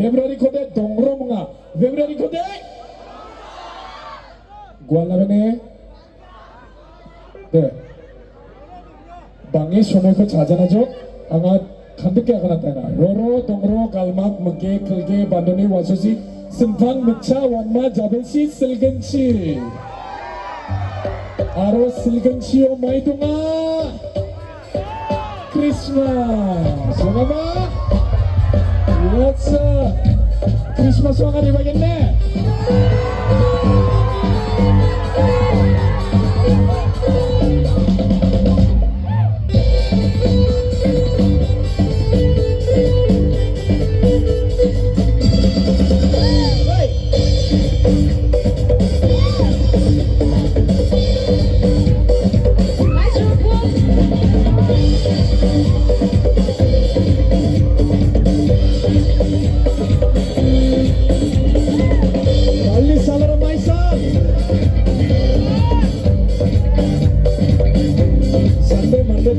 Februari kode dongro mga Februari kode gua labe 네 방에 소매코 찾아나죠 아마 간득게 하나타나 로로 동로 갈막 먹게 클게 반도니 와서시 승판 묵차 완마 자벨시 슬근치 아로 슬근치요 마이동아 크리스마스 소가마 What's up? 크리스마스 왕가 대박이겠네.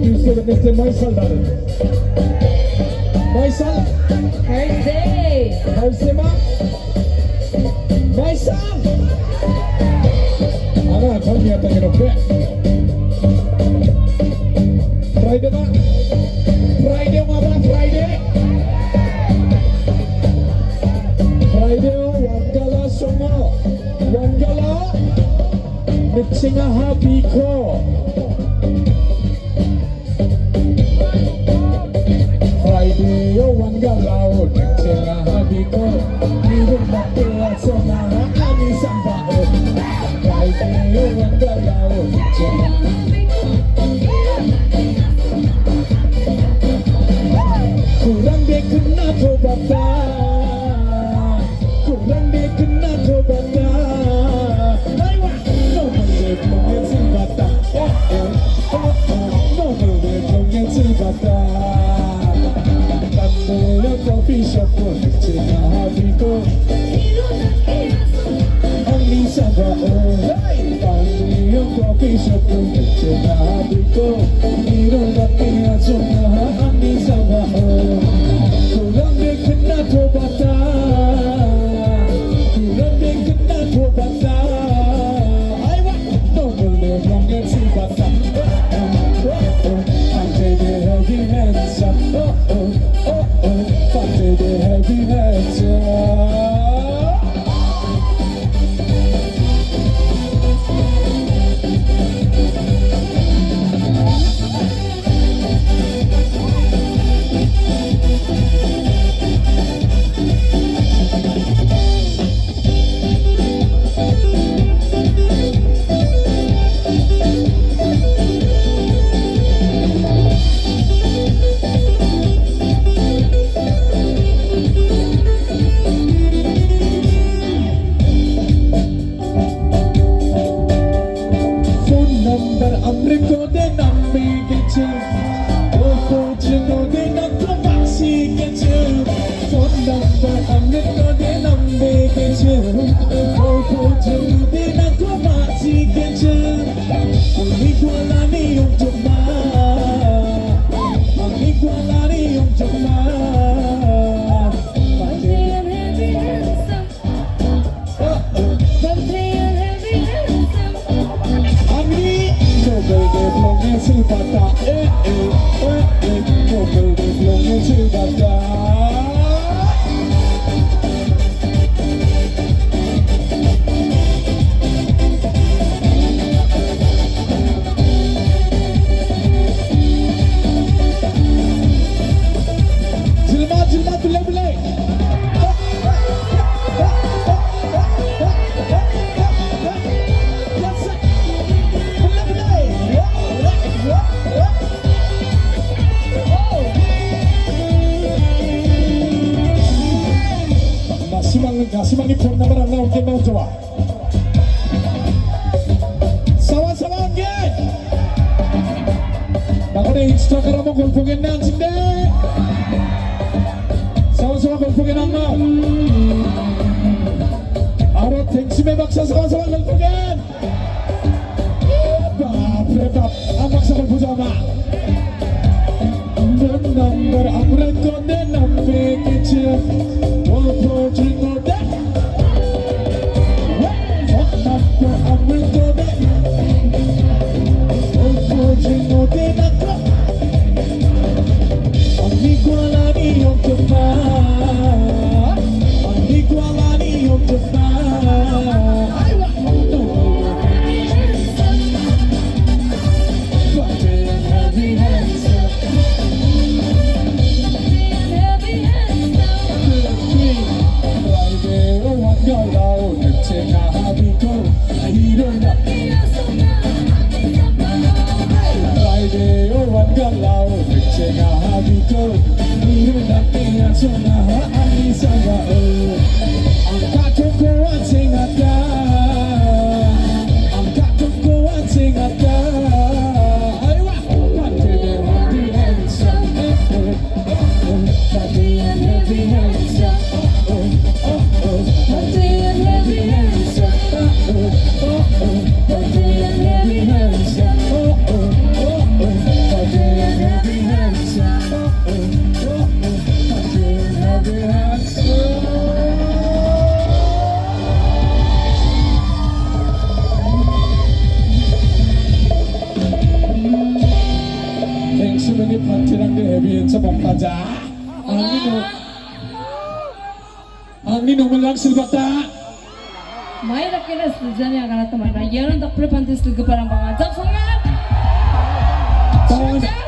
Tuesday, Wednesday, Maisal darling. Maisal? Thursday. Thursday ma? Maisal? Ana, call me at the okay? Friday ma? Friday ma ba? Friday? Friday Wangala songo. Wangala Mitchinga habiko. Friday, yo, one galao, Nexela, Habiko, Nidum Bakela, Sona, Ani Samba. Friday, yo, one galao, Nexela. Kurang de kena tobata, kurang de kena tobata. Aywa, no mende plongen silbata, no mende plongen silbata. Coffee shop for China Habiko Only Saba Only coffee shop for China Habiko Niro Lakia China Only Saba Kurang de kena tobata Kurang de kena tobata Aywa Double de longan si bata Ante de heavy hands up Ante de heavy hands up Simangi phone number ang naon kay Mount Jawa. Sawa-sawa again. Bako na Instagram mo golfogin na ang sinde. Sawa-sawa golfogin ang na. Aro tengsi may baksa sawa-sawa golfogin. Bap, ang baksa golfogin ma. phone number amurat ko de nambe kiche phone jingo de phone number amurat ko de phone jingo de nakro Anigualani of the bar Anigualani of the bar I want to know But they are heavy hands up Friday, oh what go low Take a happy go I need a nap Friday, oh what go low Take a happy go Need a nap and so now I need some I'm got to go and sing a dance I'm got to go and sing a dance I want to the happy hands up Party and happy hands up Party and happy hands up Party and happy hands up Party and happy hands up Party and happy hands up 땡스맨이 파티랑 그 헤비엔서 먹하자 Angin umalang silbata May rakilas na dyan yung akanat naman. Yan ang dakpre pantis lugu parang mga. Jump song yan! Tawag